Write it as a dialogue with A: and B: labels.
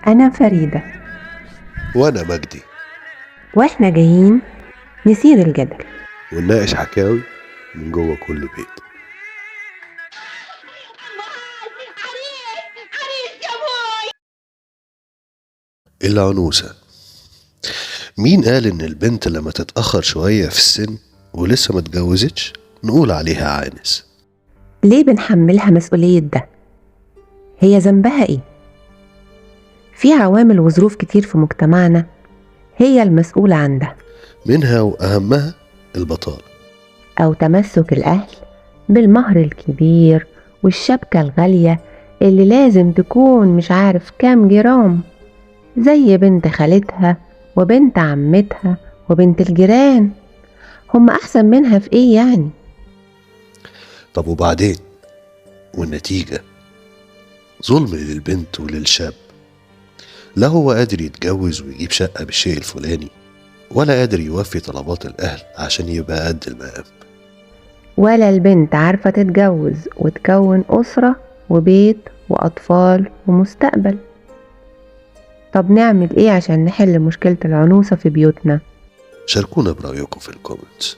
A: أنا فريدة،
B: وأنا مجدي،
A: وإحنا جايين نثير الجدل.
B: ونناقش حكاوي من جوه كل بيت. العنوسة. مين قال إن البنت لما تتأخر شوية في السن ولسه ما اتجوزتش نقول عليها عانس؟
A: ليه بنحملها مسؤولية ده؟ هي ذنبها إيه؟ في عوامل وظروف كتير في مجتمعنا هي المسؤولة عن ده،
B: منها وأهمها البطالة،
A: أو تمسك الأهل بالمهر الكبير والشبكة الغالية اللي لازم تكون مش عارف كام جرام، زي بنت خالتها وبنت عمتها وبنت الجيران. هم أحسن منها في إيه يعني؟
B: طب وبعدين؟ والنتيجة ظلم للبنت وللشاب، لا هو قادر يتجوز ويجيب شقة بالشيء الفلاني، ولا قادر يوفي طلبات الأهل عشان يبقى قد المقام،
A: ولا البنت عارفة تتجوز وتكون أسرة وبيت وأطفال ومستقبل. طب نعمل إيه عشان نحل مشكلة العنوسة في بيوتنا؟
B: شاركونا برأيكم في الكومنتس.